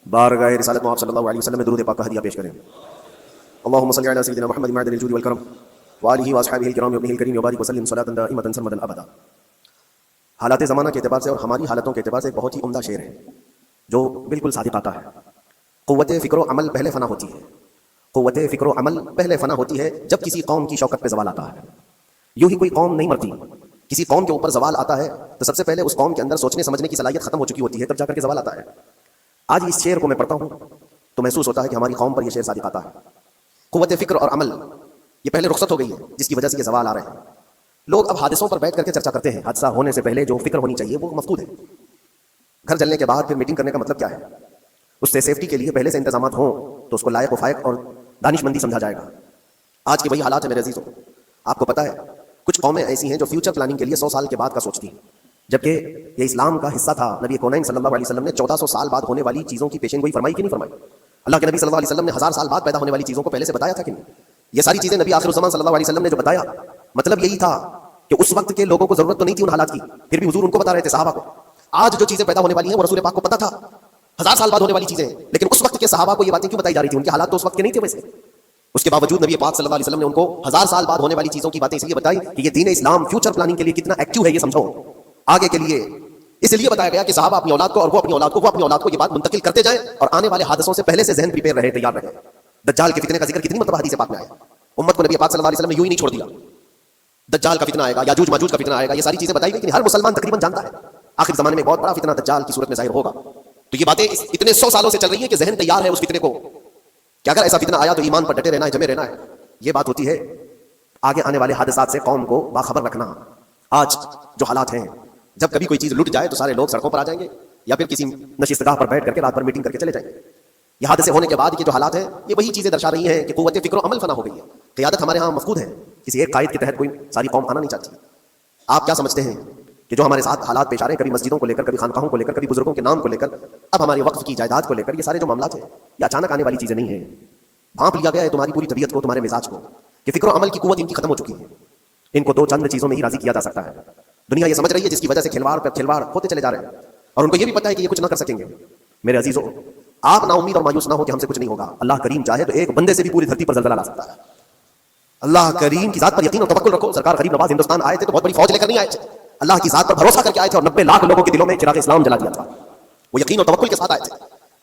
بارگاہ رسالت میں آپ صلی اللہ علیہ وسلم میں درود پاک کا ہدیہ پیش کریں۔ اللهم صل على سيدنا محمد معدن الجود والكرم وآلہ واصحابہ الکرام وابنہ الکریم وبارک وسلم صلاۃ دائمۃ سرمدا ابدا۔ حالات زمانہ کے اعتبار سے اور ہماری حالتوں کے اعتبار سے ایک بہت ہی عمدہ شعر ہے جو بالکل صادق آتا ہے۔ قوت فکر و عمل پہلے فنا ہوتی ہے، قوت فکر و عمل پہلے فنا ہوتی ہے جب کسی قوم کی شوکت پہ زوال آتا ہے۔ یوں ہی کوئی قوم نہیں مرتی، کسی قوم کے اوپر زوال آتا ہے تو سب سے پہلے اس قوم کے اندر سوچنے سمجھنے کی صلاحیت ختم ہو چکی ہوتی ہے، تب جا کر کے زوال آتا ہے۔ آج اس شعر کو میں پڑھتا ہوں تو محسوس ہوتا ہے کہ ہماری قوم پر یہ شعر صادق آتا ہے۔ قوت فکر اور عمل یہ پہلے رخصت ہو گئی ہے جس کی وجہ سے یہ زوال آ رہے ہیں۔ لوگ اب حادثوں پر بیٹھ کر کے چرچا کرتے ہیں، حادثہ ہونے سے پہلے جو فکر ہونی چاہیے وہ مفقود ہے۔ گھر جلنے کے بعد پھر میٹنگ کرنے کا مطلب کیا ہے؟ اس سے سیفٹی کے لیے پہلے سے انتظامات ہوں تو اس کو لائق و فائق اور دانش مندی سمجھا جائے گا۔ آج کے وہی حالات ہیں میرے عزیزوں۔ آپ کو پتہ ہے کچھ قومیں ایسی ہیں جو فیوچر پلاننگ کے لیے 100 سال کے بعد کا سوچتی ہیں، جبکہ یہ اسلام کا حصہ تھا۔ نبی کونین صلی اللہ علیہ وسلم نے 1400 سال بعد ہونے والی چیزوں کی پیشین گوئی فرمائی کہ نہیں فرمائی؟ اللہ کے نبی صلی اللہ علیہ وسلم نے 1000 سال بعد پیدا ہونے والی چیزوں کو پہلے سے بتایا تھا کہ نہیں؟ یہ ساری چیزیں نبی آخر الزمان صلی اللہ علیہ وسلم نے جو بتایا، مطلب یہی تھا کہ اس وقت کے لوگوں کو ضرورت تو نہیں تھی ان حالات کی، پھر بھی حضور ان کو بتا رہے تھے صحابہ کو۔ آج جو چیزیں پیدا ہونے والی ہیں وہ رسول پاک کو پتا تھا 1000 سال بعد ہونے والی چیزیں، لیکن اس وقت کے صحابہ کو یہ باتیں کیوں بتائی جا رہی تھی؟ ان کے حالات تو اس وقت کے نہیں تھے ویسے۔ اس کے باوجود نبی پاک صلی اللہ علیہ وسلم نے ان کو 1000 سال بعد ہونے والی چیزوں کی باتیں اس لیے بتائی کہ یہ دین اسلام فیوچر پلاننگ کے لیے کتنا ایکٹیو ہے یہ سمجھو آگے کے لیے۔ اس لیے بتایا گیا کہ صحابہ اپنی اولاد کو اور وہ اپنی اولاد کو، وہ اپنی اولاد کو یہ بات منتقل کرتے جائیں اور آنے والے حادثوں سے پہلے سے ذہن پریپیئر رہے، تیار رہے۔ دجال کے فتنے کا ذکر کتنی مرتبہ حدیث پاک میں آیا، امت کو نبی پاک صلی اللہ علیہ وسلم نے یوں ہی نہیں چھوڑ دیا۔ دجال کا فتنہ آئے گا، یاجوج ماجوج کا فتنہ آئے گا، یہ ساری چیزیں بتائی گئی کہ ہر مسلمان تقریباً جانتا ہے آخر زمانے میں بہت بڑا فتنہ دجال کی صورت میں ظاہر ہوگا۔ تو یہ باتیں اتنے 100 سالوں سے چل رہی ہیں کہ ذہن تیار ہے اس فتنے کو کہ اگر ایسا فتنہ آیا تو ایمان پر ڈٹے رہنا ہے، جمے رہنا ہے۔ یہ بات ہوتی ہے آگے آنے والے حادثات سے قوم کو باخبر رکھنا۔ آج جو حالات ہیں، جب کبھی کوئی چیز لٹ جائے تو سارے لوگ سڑکوں پر آ جائیں گے یا پھر کسی نشستگاہ پر بیٹھ کر کے رات بھر میٹنگ کر کے چلے جائیں گے۔ یہ حادثے ہونے کے بعد یہ جو حالات ہیں یہ وہی چیزیں درشا رہی ہیں کہ قوت فکر و عمل فنا ہو گئی ہے۔ قیادت ہمارے ہاں مفقود ہے، کسی ایک قائد کے تحت کوئی ساری قوم آنا نہیں چاہتی۔ آپ کیا سمجھتے ہیں کہ جو ہمارے ساتھ حالات پیش آ رہے ہیں، کبھی مسجدوں کو لے کر، کبھی خانقاہوں کو لے کر، کبھی بزرگوں کے نام کو لے کر، اب ہماری وقف کی جائیداد کو لے کر، یہ سارے جو معاملات ہیں یہ اچانک آنے والی چیزیں نہیں ہیں۔ بھانپ لیا گیا ہے تمہاری پوری طبیعت کو، تمہارے مزاج کو، کہ فکر و عمل کی قوت ان کی ختم ہو چکی ہے۔ ان کو 2 چند چیزوں میں ہی راضی کیا جا سکتا ہے۔ دنیا یہ سمجھ رہی ہے جس کی وجہ سے کھلواڑ پر کھلواڑ ہوتے چلے جا رہے ہیں، اور ان کو یہ بھی پتہ ہے کہ یہ کچھ نہ کر سکیں گے۔ میرے عزیزوں، آپ نا امید اور مایوس نہ ہو کہ ہم سے کچھ نہیں ہوگا۔ اللہ کریم چاہے تو ایک بندے سے بھی پوری دھرتی پر زلزلہ لا سکتا ہے۔ اللہ کریم کی ذات پر یقین اور توکل رکھو۔ سرکار غریب نواز ہندوستان آئے تھے تو بہت بڑی فوج لے کر نہیں آئے تھے، اللہ کی ذات پر بھروسہ کر کے آئے تھے، اور 90 لاکھ لوگوں کے دلوں میں چراغ اسلام جلا دیا تھا۔ وہ یقین اور توکل کے ساتھ آئے تھے۔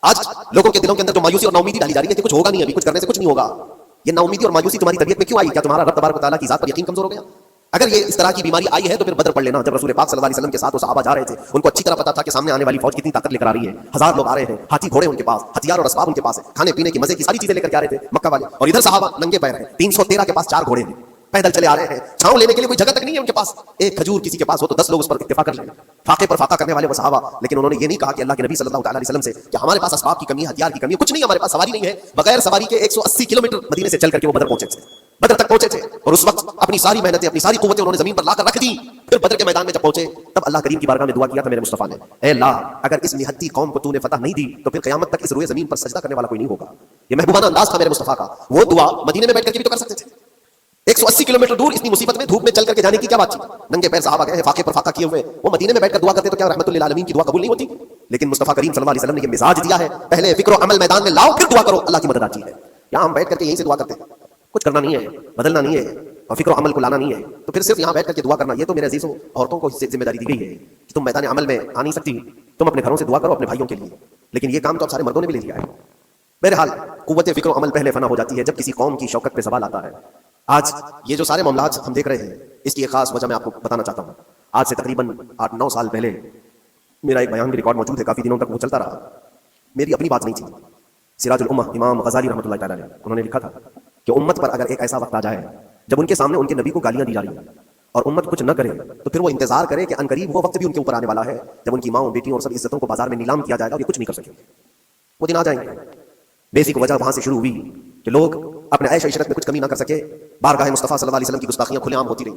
آج لوگوں کے دلوں کے اندر جو مایوسی اور ناامیدی ڈالی جا رہی ہے کہ کچھ ہوگا نہیں، ابھی کچھ کرنے سے کچھ نہیں ہوگا، یہ ناامیدی اور مایوسی تمہاری طبیعت میں کیوں آئی؟ کیا تمہارا رب تبارک و تعالیٰ کی ذات پر یقین کمزور ہو گیا؟ اگر یہ اس طرح کی بیماری آئی ہے تو پھر بدر پڑھ لینا۔ جب رسول پاک صلی اللہ علیہ وسلم کے ساتھ وہ صحابہ جا رہے تھے، ان کو اچھی طرح پتا تھا کہ سامنے آنے والی فوج کتنی طاقت لے کر آ رہی ہے۔ 1000 لوگ آ رہے ہیں، ہاتھی گھوڑے ان کے پاس، ہتھیار اور اسباب ان کے پاس ہے، کھانے پینے کی مزے کی ساری چیزیں لے کر کے آ رہے تھے مکہ والے، اور ادھر صحابہ ننگے پیر ہیں۔ 313 کے پاس 4 گھوڑے ہیں، پیدل چلے آ رہے ہیں، چھاؤں لینے کے لیے کوئی جگہ تک نہیں ہے ان کے پاس۔ ایک کھجور کسی کے پاس ہو تو 10 لوگ اس پر اتفاق کر لیں، فاقے پر فاقہ کرنے والے وہ صحابہ۔ لیکن انہوں نے یہ نہیں کہا کہ اللہ کے نبی صلی اللہ علیہ وسلم سے کہ ہمارے پاس اسباب کی کمی ہے، ہتھیار کی کمی ہے، کچھ نہیں، ہمارے پاس سواری نہیں ہے۔ بغیر سواری کے 180 کلومیٹر مدینے سے چل کر کے وہ بدر پہنچے تھے، بدر تک پہنچے تھے، اور اس وقت اپنی ساری محنتیں، اپنی ساری قوتیں انہوں نے زمین پر لا کر رکھ دی۔ پھر بدر کے میدان میں جب پہنچے تب اللہ کریم کی بارگاہ میں دعا کیا تھا میرے مصطفیٰ نے، اے اللہ اگر اس نہتی قوم کو تو نے فتح نہیں دی تو پھر قیامت تک اس روئے زمین پر سجدہ کرنے والا کوئی نہیں ہوگا۔ یہ محبوبانہ انداز تھا میرے مصطفیٰ کا۔ وہ دعا مدینے میں بیٹھ کر کے بھی تو کر سکتے تھے۔ 180 کلومیٹر دور اتنی مصیبت میں دھوپ میں چل کر کے جانے کی کیا بات تھی؟ ننگے پیر صحابہ گئے ہیں، فاقے پر فاقہ کیے ہوئے، وہ مدینے میں بیٹھ کر دعا کرتے تو کیا رحمت للعالمین کی دعا قبول نہیں ہوتی؟ لیکن مصطفیٰ کریم صلی اللہ علیہ وسلم نے یہ مزاج دیا ہے، پہلے فکر و عمل میدان میں لاؤ پھر دعا کرو، اللہ کی مدد آتی ہے۔ یہاں ہم بیٹھ کر کے یہیں سے دعا کرتے ہیں، کچھ کرنا نہیں ہے، بدلنا نہیں ہے، اور فکر و عمل کو لانا نہیں ہے، تو پھر صرف یہاں بیٹھ کر کے دعا کرنا۔ یہ تو میرے عزیزوں عورتوں کو ذمہ داری دی گئی ہے کہ تم میدان عمل میں آ نہیں سکتی، تم اپنے گھروں سے دعا کرو اپنے بھائیوں کے لیے، لیکن یہ کام تو اب سارے مردوں نے بھی لے لیا ہے۔ بہرحال قوت فکر و عمل پہلے فنا ہو جاتی ہے جب کسی قوم کی شوکت پہ زوال آتا ہے۔ آج یہ جو سارے معاملات ہم دیکھ رہے ہیں اس کی ایک خاص وجہ میں آپ کو بتانا چاہتا ہوں۔ آج سے تقریباً 8-9 سال پہلے میرا ایک بیان بھی ریکارڈ موجود ہے، کافی دنوں تک وہ چلتا رہا۔ میری اپنی بات نہیں تھی، سراج الامہ امام غزالی رحمۃ اللہ تعالیٰ علیہ انہوں نے لکھا تھا کہ امت پر اگر ایک ایسا وقت آ جائے جب ان کے سامنے ان کے نبی کو گالیاں دی جا رہی ہیں اور امت کچھ نہ کرے تو پھر وہ انتظار کرے کہ عنقریب وہ وقت بھی ان کے اوپر آنے والا ہے جب ان کی ماؤں بیٹیوں اور سب عزتوں کو بازار میں نیلام کیا جائے گا اور یہ کچھ نہیں کر سکیں گے۔ وہ دن آ جائیں گے۔ بیسک وجہ وہاں سے شروع ہوئی کہ لوگ اپنے عیش عشرت میں کچھ کمی نہ کر سکے، بارگاہ مصطفیٰ صلی اللہ علیہ وسلم کی گستاخیاں کھلے عام ہوتی رہیں،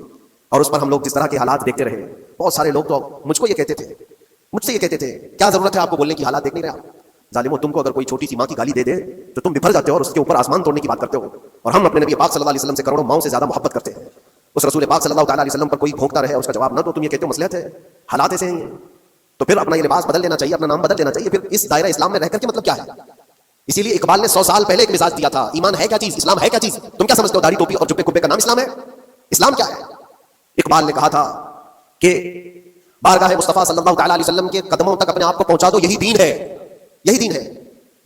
اور اس پر ہم لوگ جس طرح کے حالات دیکھتے رہے۔ بہت سارے لوگ تو مجھ سے یہ کہتے تھے کیا ضرورت ہے آپ کو بولنے کی، حالات دیکھ نہیں رہے ظالموں، تم کو اگر کوئی چھوٹی سی ماں کی گالی دے دے تو تم بفر جاتے ہو اور اس کے اوپر آسمان توڑنے کی بات کرتے ہو، اور ہم اپنے نبی پاک صلی اللہ علیہ وسلم سے کروڑوں ماؤں سے زیادہ محبت کرتے ہیں۔ اس رسول پاک صلی اللہ علیہ وسلم پر کوئی بھونکتا رہے اور اس کا جواب نہ دو، تم یہ کہتے ہو مصلحت ہے۔ حالات ایسے ہیں، تو پھر اپنا یہ لباس بدل لینا چاہیے, اپنا نام بدل لینا چاہیے. پھر اس دائرہ اسلام میں رہ کر کے مطلب کیا ہے؟ اسی لیے اقبال نے 100 سال پہلے ایک مزاج دیا تھا, ایمان ہے کیا چیز, اسلام ہے کیا چیز. تم کیا سمجھتے ہو داڑھی ٹوپی اور جبے کبے کا نام اسلام ہے؟ اسلام کیا ہے؟ اقبال نے کہا تھا کہ بارگاہ مصطفیٰ صلی اللہ تعالیٰ علیہ وسلم کے قدموں تک اپنے آپ کو پہنچا دو, یہی دین ہے, یہی دین ہے.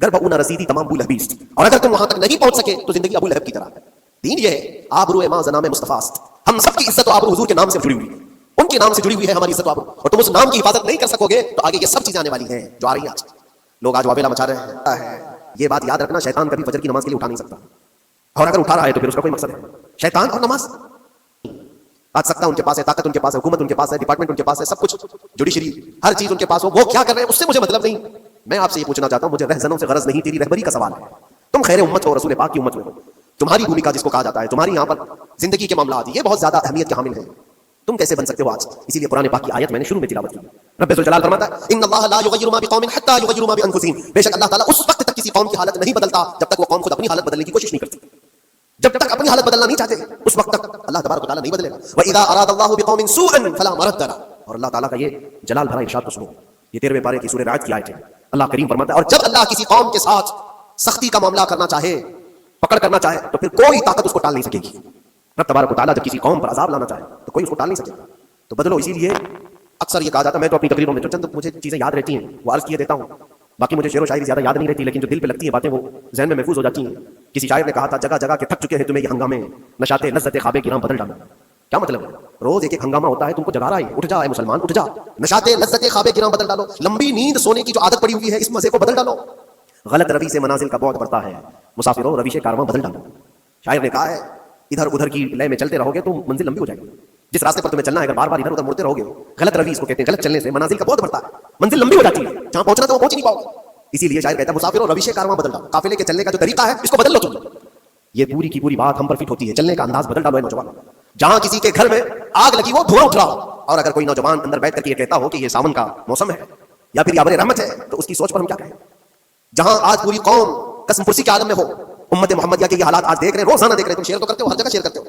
گر بہ نہ رسیدی تمام ابو لہبیست, اور اگر تم وہاں تک نہیں پہنچ سکے تو زندگی ابو لہب کی طرح ہے. دین یہ ہے, آبرو ماں زنام مصطفیٰ, ہم سب کی عزت و آبرو حضور کے نام سے جڑی ہوئی ہے, ان کے نام سے جڑی ہوئی ہے ہماری عزت و آبرو, اور تم اس نام کی حفاظت نہیں کر سکو گے تو آگے یہ سب چیزیں آنے والی ہیں جو آ رہی ہیں. آج لوگ آج واویلا مچا رہے ہیں. یہ بات یاد رکھنا, شیطان کبھی فجر کی نماز کے لیے اٹھا نہیں سکتا, اور اگر اٹھا رہا ہے تو پھر اس کا کوئی مقصد ہے. شیطان اور نماز آج سکتا ان کے پاس ہے, طاقت ان کے پاس ہے, حکومت ان کے پاس ہے, ڈپارٹمنٹ ان کے پاس ہے, سب کچھ جوڈیشری ہر چیز ان کے پاس ہو, وہ کیا کر رہے ہیں اس سے مجھے مطلب نہیں. میں آپ سے یہ پوچھنا چاہتا ہوں, مجھے رہزنوں سے غرض نہیں, تیری رہبری کا سوال ہے. تم خیر امت ہو, رسول پاک کی امت میں ہو, تمہاری بھومکا جس کو کہا جاتا ہے, تمہاری یہاں پر زندگی کے معاملات یہ بہت زیادہ اہمیت کے حامل ہیں. تم کیسے بن سکتے ہو آج؟ اسی لیے قرآن پاک کی آیت میں نے شروع میں تلاوت کی. رب ذوالجلال فرماتا ہے ان اللہ لا یغیر ما بقوم حتى یغیروا ما بانفسهم, بے شک اللہ تعالیٰ اس وقت تک کسی قوم کی حالت نہیں بدلتا جب تک وہ قوم خود اپنی حالت بدلنے کی کوشش نہیں کرتی. جب تک اپنی حالت بدلنا نہیں چاہتے اس وقت تک اللہ تبارک و تعالیٰ نہیں بدلے گا. واذا اراد اللہ بقوم سوءا فلا مرد له, اور اللہ تعالیٰ کا یہ جلال بھرا ارشاد تو سنو, یہ 13ویں پارے کی سورہ رعد کی آیت ہے. اللہ کریم فرماتا ہے اور جب اللہ کسی قوم کے ساتھ سختی کا معاملہ کرنا چاہے, پکڑ کرنا چاہے, تو پھر کوئی طاقت اس کو ٹال نہیں سکے گی. رب تبارک و تعالیٰ جب کسی قوم پر عذاب لانا چاہے تو کوئی اس کو ٹال نہیں سکے گا. تو بدلو. اسی لیے اکثر یہ کہا جاتا ہے, میں تو اپنی تقریروں میں جو چند مجھے چیزیں یاد رہتی ہیں وہ عرض کیے دیتا ہوں, باقی مجھے شعر و شاعری زیادہ یاد نہیں رہتی, لیکن جو دل پہ لگتی ہیں باتیں وہ ذہن میں محفوظ ہو جاتی ہیں. کسی شاعر نے کہا تھا جگہ جگہ کے تھک چکے ہیں تمہیں یہ ہنگامے, نشاتے لذت خواب گراں بدل ڈالو. کیا مطلب ہے؟ روز ایک ایک ہنگامہ ہوتا ہے, تم کو جگا رہا ہے, اٹھ جا اے مسلمان اٹھ جا, نشاتے لذت خواب گراں بدل ڈالو, لمبی نیند سونے کی جو عادت پڑی ہوئی ہے اس مزے کو بدل ڈالو, غلط روی سے منازل کا بعد بڑھتا ہے, مسافروں رویش کارواں بدل ڈالو. شاعر نے کہا ہے ادھر ادھر کی لے میں چلتے رہو گے تو منزل لمبی ہو جائے گی. جس راستے پر تمہیں چلنا ہے اگر بار بار ادھر ادھر مڑتے رہو گے, غلط روی اس کو کہتے ہیں, غلط چلنے سے منازل کا بعد بڑھتا ہے, منزل لمبی ہو جاتی ہے, جہاں پہنچنا تو وہ پہنچ نہیں پاؤ گے. اسی لیے شاعر کہتا ہے مسافروں رویش کارواں بدل ڈالو, قافلے کے چلنے کا جو طریقہ ہے اس کو بدل لو. تم یہ پوری کی پوری بات ہم پر فٹ ہوتی ہے, چلنے کا انداز بدل ڈالو. نوجوان جہاں کسی کے گھر میں آگ لگی وہ دھواں اٹھ رہا ہو, اور اگر کوئی نوجوان اندر بیٹھ کر کے یہ کہتا ہو کہ یہ ساون کا موسم ہے یا پھر یابر رحمت ہے, تو اس کی سوچ پر ہم کیا کہیں. جہاں آج پوری قوم قسم پرسی کے عالم میں ہو, امت محمدیہ کے یہ حالات آج دیکھ رہے ہیں, روزانہ دیکھ رہے ہیں, تم شیئر تو کرتے ہو, ہر جگہ شیئر کرتے ہو,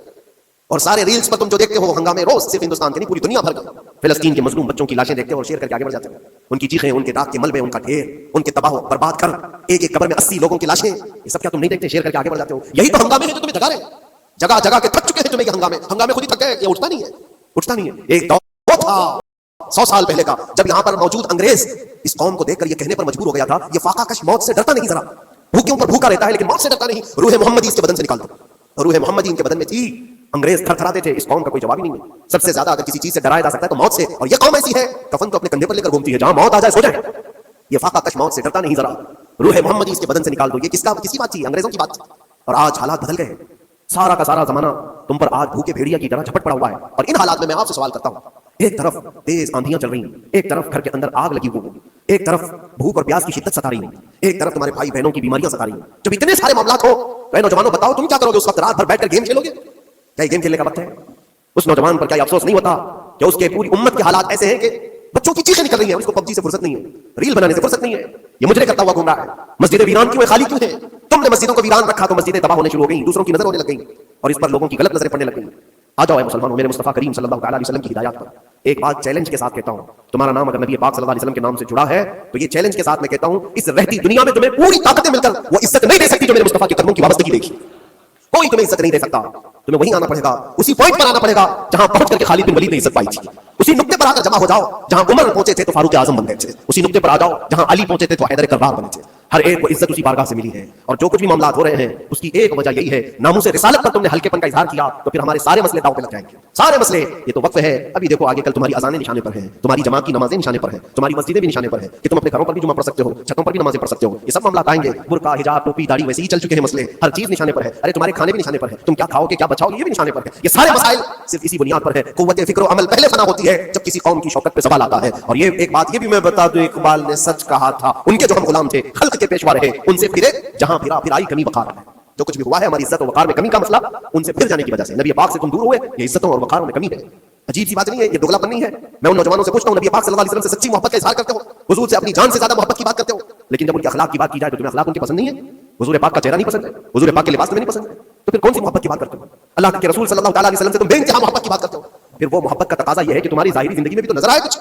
اور سارے ریلز پر تم جو دیکھتے ہو ہنگامے روز, صرف ہندوستان کے نہیں پوری دنیا بھر کے فلسطین کے مظلوم بچوں کی لاشیں دیکھتے ہو اور شیئر کر کے آگے بڑھ جاتے ہو. ان کی چیخیں, ان کے داغ کے ملبے, ان کا ڈھیر, ان کے تباہ و برباد کر, ایک ایک قبر میں 80 لوگوں کی لاشیں, یہ سب کیا تم نہیں دیکھتے؟ شیئر کر کے آگے بڑھ جاتے ہو. یہی تو ہنگامے ہیں جو تمہیں جگا رہے ہیں. جگہ جگہ کے تھک چکے ہیں تمہیں یہ ہنگامے. ہنگامے خود ہی تھک گئے, یہ اٹھتا نہیں ہے, اٹھتا نہیں ہے. ایک دور تھا 100 سال پہلے کا جب یہاں پر موجود انگریز اس قوم کو دیکھ کر یہ کہنے پر مجبور ہو گیا تھا یہ فاقہ کش موت سے ڈرتا نہیں, ذرا بھوکیوں پر بھوکا رہتا ہے لیکن موت سے ڈرتا نہیں. روح محمدی اس کے بدن سے نکال دو, اور روح محمدی ان کے بدن میں تھی. انگریز تھر تھراتے تھے, اس قوم کا کوئی جواب ہی نہیں ہے. سب سے زیادہ اگر کسی چیز سے ڈرایا جا سکتا ہے تو موت سے, اور یہ قوم ایسی ہے کفن کو اپنے کندھے پر لے کر گھومتی ہے, جہاں موت آ جائے سو جائے. یہ فاقہ کش موت سے ڈرتا نہیں, ذرا روح محمدی اس کے بدن سے نکال دو. یہ کسی بات تھی؟ انگریزوں کی بات تھی. اور آج حالات بدل گئے, سارا کا سارا زمانہ تم پر آج بھوکے بھیڑیا کی طرح جھپٹ پڑا ہوا ہے. اور ان حالات میں آپ سے سوال کرتا ہوں, ایک طرف تیز آندھیاں چل رہی ہیں, ایک طرف گھر کے اندر آگ لگی ہوئی, ایک طرف بھوک اور پیاس کی شدت ستا رہی ہے, ایک طرف تمہارے بھائی بہنوں کی بیماریاں ستا رہی ہیں. جب اتنے سارے معاملات ہو تو اے نوجوانوں بتاؤ تم کیا کرو گے اس وقت؟ رات بھر بیٹھ کر گیم کھیلو گے؟ کیا یہ گیم کھیلنے کا وقت ہے؟ اس نوجوان پر کیا یہ افسوس نہیں ہوتا کہ اس کے پوری امت کے حالات ایسے ہیں کہ بچوں کی چیخیں نکل رہی ہیں, اس کو پب جی سے فرصت نہیں ہے, ریل بنانے سے فرصت نہیں ہے, یہ مجرے کرتا ہوا گھوم رہا ہے. مسجدیں ویران کیوں ہیں, خالی کیوں ہیں؟ تم نے مسجدوں کو ویران رکھا تو مسجدیں تباہ ہونے شروع ہو گئیں, دوسروں کی نظر ہونے لگ گئیں, اور اس پر لوگوں کی غلط نظریں پڑنے لگ گئیں. آ جاؤ اے مسلمانوں, میرے مصطفیٰ کریم صلی اللہ علیہ وسلم کی ہدایات پر ایک بات چیلنج کے ساتھ کہتا ہوں. تمہارا نام اگر نبی پاک صلی اللہ علیہ وسلم کے نام سے جڑا ہے تو یہ چیلنج کے ساتھ میں کہتا ہوں, اس رہتی دنیا میں تمہیں پوری طاقتیں مل کر وہ عزت نہیں دے سکتی جو میرے مصطفیٰ کے قدموں کی وابستگی دیکھی. کوئی تمہیں عزت نہیں دے سکتا. تمہیں وہیں آنا پڑے گا, اسی پوائنٹ پر آنا پڑے گا جہاں پہنچ کر کے خالد بن ولید نے عزت پائی تھی. اسی نقطے پر آ کر جمع ہو جاؤ جہاں عمر پہنچے تھے تو فاروق اعظم بن گئے تھے. اسی نقطے پر آ جاؤ جہاں علی پہنچے تھے تو حیدر کرار بنے تھے. ہر ایک کو عزت اسی بارگاہ سے ملی ہے, اور جو کچھ بھی معاملات ہو رہے ہیں اس کی ایک وجہ یہی ہے, ناموس رسالت پر تم نے ہلکے پن کا اظہار کیا تو پھر ہمارے سارے مسئلے داؤ پہ لگ جائیں گے. سارے مسئلے یہ تو وقف ہے. ابھی دیکھو آگے کل تمہاری اذانیں نشانے پر ہیں, تمہاری جماعت کی نمازیں نشانے پر ہیں, تمہاری مسجدیں بھی نشانے پر ہیں کہ تم اپنے گھروں پر بھی جمعہ پڑھ سکتے ہو, چھتوں پر بھی نمازیں پڑھ سکتے ہو. یہ سب معاملات آئیں گے. برقع, حجاب, ٹوپی, داڑھی ویسے ہی چل چکے ہیں مسئلے, ہر چیز نشانے پر ہے. ارے تمہارے کھانے بھی نشانے پر ہے, تم کیا کھاؤ گے کیا بچاؤ گے یہ بھی نشانے پر ہے. یہ سارے مسائل صرف اسی بنیاد پر ہے. قوت فکر و عمل پہلے فنا ہوتی ہے جب کسی قوم کی شوکت پہ سوال آتا ہے. اور یہ ایک بات یہ بھی میں بتا دوں, اقبال نے سچ کہا تھا, ان کے جو ہم غلام تھے خلق کے پیشوا رہے, ان سے پھرے جہاں پھرا پھر آئی کمی وقار ہے. جو کچھ بھی ہوا ہے ہماری عزت و وقار میں کمی کا مسئلہ ان سے پھر جانے کی وجہ سے. نبی پاک سے تم دور ہوئے, یہ عزتوں اور وقاروں میں کمی ہے. عجیب سی بات نہیں ہے, یہ دوگلا پن نہیں ہے. میں ان نوجوانوں سے پوچھتا ہوں, نبی پاک صلی اللہ علیہ وسلم سے سچی محبت کا اظہار کرتے ہو, حضور سے اپنی جان سے زیادہ محبت کی بات کرتے ہو, لیکن جب ان کے اخلاق کی بات کی جائے تو تمہیں اخلاق ان کے پسند نہیں ہے, حضور پاک کا چہرہ نہیں پسند ہے, حضور پاک کے لباس تمہیں نہیں پسند ہے, تو پھر کون سی محبت کی بات کرتے ہو؟ اللہ کے رسول صلی اللہ تعالیٰ علیہ وسلم سے تم بے انتہا محبت کی بات کرتے ہو. پھر وہ محبت کا تقاضا یہ ہے کہ تمہاری ظاہری زندگی میں بھی تو نظر آئے کچھ.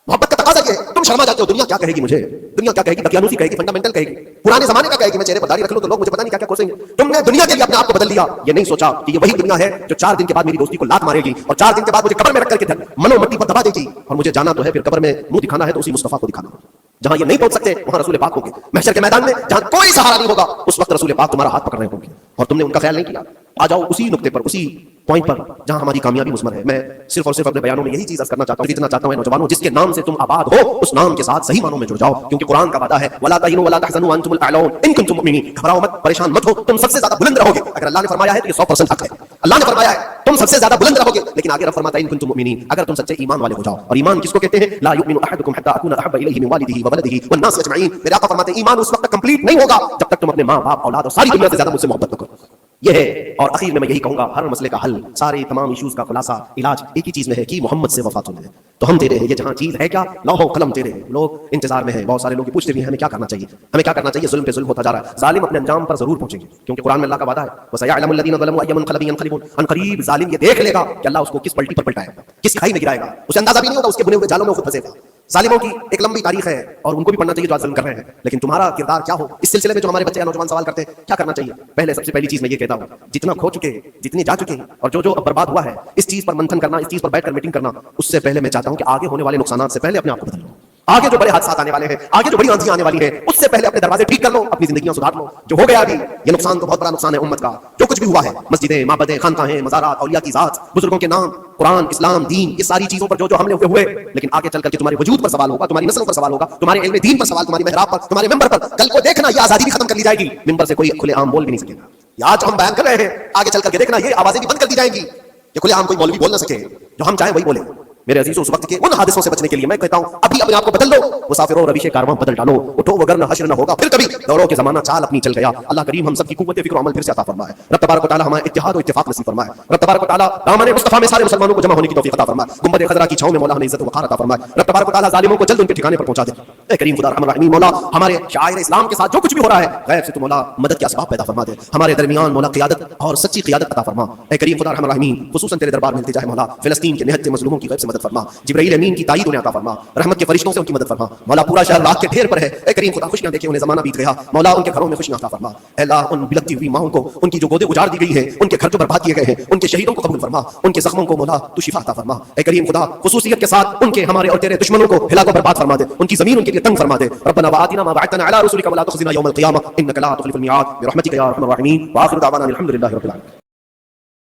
محبت کا تقاضا یہ ہے. تم شرما جاتے ہو دنیا کیا کہے گی مجھے, دنیا کیا کہے گی, دقیانوسی کہے گی, فنڈامنٹل کہے گی, پرانے زمانے کا کہے گی, میں چہرے پر داڑھی رکھ لوں تو لوگ مجھے پتہ نہیں کیا کیا کوسیں گے. تم نے دنیا کے لیے اپنے آپ کو بدل لیا, یہ نہیں سوچا کہ یہ وہی دنیا ہے جو 4 دن کے بعد میری دوستی کو لات مارے گی اور 4 دن کے بعد مجھے قبر میں رکھ کر کے منو مٹی پر دبا دے گی, اور مجھے جانا تو ہے پھر قبر میں منہ دکھانا ہے تو اسی مصطفیٰ کو دکھانا. جہاں یہ نہیں پہنچ سکتے وہاں رسول پاک ہوں گے. محشر کے میدان میں جہاں کوئی سہارا نہیں ہوگا اس وقت رسول پاک تمہارا ہاتھ پکڑ رہے ہوں گے, اور تم نے ان کا خیال نہیں کیا. آ جاؤ اسی نقطے پر, اسی پوائنٹ پر جہاں ہماری کامیابی مثمر ہے. میں صرف اور صرف اپنے بیانوں میں یہی چیز عرض کرنا چاہتا ہوں, اتنا چاہتا ہوں نوجوانوں, جس کے نام سے تم آباد ہو اس نام کے ساتھ صحیح معنوں میں جڑ جاؤ, کیونکہ قرآن کا وعدہ ہے ولا تہنوا ولا تحزنوا وانتم الاعلون ان کنتم مؤمنین. گھبراؤ مت, پریشان مت ہو, تم سب سے زیادہ بلند رہو گے. اگر اللہ نے فرمایا ہے تو یہ 100% حق ہے. اللہ نے فرمایا ہے تم سب سے زیادہ بلند رہو گے, لیکن آگے رب فرماتا ہے ان کنتم مؤمنین, اگر تم سچے ایمان والے ہو جاؤ. اور ایمان کس کو کہتے ہیں؟ لا یؤمن احدکم حتى اکون احب الیہ من والدہ وولدہ والناس اجمعین. میرے آقا فرماتے ہیں ایمان اس وقت تک کمپلیٹ نہیں ہوگا جب تک تم اپنے ماں باپ اولاد اور ساری دنیا سے زیادہ مجھ سے محبت نہ کرو. یہ ہے. اور اخیر میں یہی کہوں گا, ہر مسئلے کا حل, سارے تمام ایشوز کا خلاصہ, علاج ایک ہی چیز میں ہے کہ محمد سے وفا تمہیں. تو ہم تیرے ہیں, یہ جہاں چیز ہے کیا, لوح و قلم تیرے ہیں. لوگ انتظار میں ہیں, بہت سارے لوگ پوچھتے بھی ہیں ہمیں کیا کرنا چاہیے, ہمیں کیا کرنا چاہیے. ظلم پہ ظلم ہوتا جا رہا ہے, ظالم اپنے انجام پر ضرور پہنچیں گے, کیونکہ قرآن میں اللہ کا وعدہ ہے وسيعلم الذين ظلموا اي منقلب ينقلبون. ان قریب ظالم یہ دیکھ لے گا کہ اللہ اس کو کس پلٹی پر پلٹائے گا, کس کھائی میں گرائے گا. اسے اندازہ بھی نہیں ہوگا, اس کے بنے ہوئے جالوں میں خود پھنسے گا. ظالموں کی ایک لمبی تاریخ ہے اور ان کو بھی پڑھنا چاہیے جو آج ظلم کر رہے ہیں, لیکن تمہارا کردار کیا ہو اس سلسلے میں. جو ہمارے بچے یا نوجوان سوال کرتے ہیں کیا کرنا چاہیے, پہلے سب سے پہلی چیز میں یہ کہتا ہوں, جتنا کھو چکے, جتنے جا چکے اور جو اب برباد ہوا ہے, اس چیز پر منتھن کرنا, اس چیز پر بیٹھ کر میٹنگ کرنا, اس سے پہلے میں چاہتا ہوں کہ آگے ہونے والے نقصانات سے پہلے اپنے آپ کو بدل لو. آگے جو بڑے حادثات آنے والے ہیں, آگے جو بڑی آندھیاں آنے والی ہیں, اس سے پہلے اپنے دروازے ٹھیک کر لو, اپنی زندگیاں سدھار لو. جو ہو گیا ابھی یہ نقصان تو بہت بڑا نقصان ہے امت کا. جو کچھ بھی ہوا ہے, مسجدیں, معبدیں, خانقاہیں, مزارات, اولیاء کی ذات, بزرگوں کے نام, قرآن, اسلام, دین, یہ ساری چیزوں پر جو حملے ہوئے, لیکن آگے چل کر کے تمہارے وجود پر سوال ہوگا, تمہاری نسلوں پر سوال ہوگا, تمہارے علم دین پر سوال, تمہاری محراب پر, تمہارے ممبر پر. کل کو دیکھنا یہ آزادی بھی ختم کر لی جائے گی, ممبر سے کوئی کھلے عام بول بھی نہیں سکے گا. آج ہم بیان کر رہے ہیں, آگے چل کر کے دیکھنا یہ آوازیں بھی بند کر دی جائیں گی کہ کھلے عام کوئی مولوی بول نہ سکے, جو ہم چاہیں وہی بولے. میرے عزیزوں, اس وقت کے ان حادثوں سے بچنے کے لیے میں کہتا ہوں ابھی اپنے آپ کو بدل لو. مسافروں رویش کارواں بدل ڈالو, اٹھو وگرنہ حشر نہ ہوگا پھر کبھی. دوروں کے زمانہ چال اپنی چل گیا. اللہ کریم ہم سب کی قوت فکر و عمل پھر سے عطا فرمائے. رب تبارک و تعالی ہمیں اتحاد و اتفاق نصیب فرمائے. رب تبارک و تعالی دامن مصطفیٰ میں سارے مسلمانوں کو جمع ہونے کی توفیق عطا فرمائے. گنبد خضرا کی چھاؤں میں مولا ہمیں عزت و وقار عطا فرمائے. رب تبارک و تعالی ظالموں کو جلد ان کے ٹھکانے پر پہنچا دے. اے کریم خدا رحم الرحیم, مولا ہمارے شاعر اسلام کے ساتھ جو کچھ بھی ہو رہا ہے, غیب سے تو مولا مدد کے اسباب پیدا فرما دے. ہمارے درمیان مولا قیادت اور سچی قیادت عطا فرما. اے کریم خدا رحم الرحیم, خصوصاً تیرے دربار میں التجا ہے مولا, فلسطین کے نہتے مظلوموں کی غیب سے مدد فرما. جبرائیل امین کی تائید انہیں عطا فرما. رحمت کے فرشتوں سے ان کی مدد فرما. مولا پورا شہر راحت کے ڈھیر پر ہے. اے کریم خدا خوشیاں دیکھے, انہیں زمانہ بیت گیا, مولا ان کے گھروں میں خوشیاں عطا فرما. اے اللہ ان بلکتی ہوئی ماؤں کو, ان کی جو گودے اجاڑ دی گئی ہیں, ان کے گھر جو برباد کیے گئے ہیں, ان کے شہیدوں کو قبول فرما. ان کے زخموں کو مولا تو شفا عطا فرما. اے کریم خدا خصوصیت کے ساتھ ان کے, ہمارے اور تیرے دشمنوں کو ہلاک و برباد فرما دے. ان کی زمین ان کے لیے تنگ فرما دے. ربنا وآتنا ما وعدتنا على رسلك ولا تخزنا يوم القيامة انك لا تخلف الميعاد برحمتك يا ارحم الراحمين. واخر دعوانا الحمد لله رب العالمين.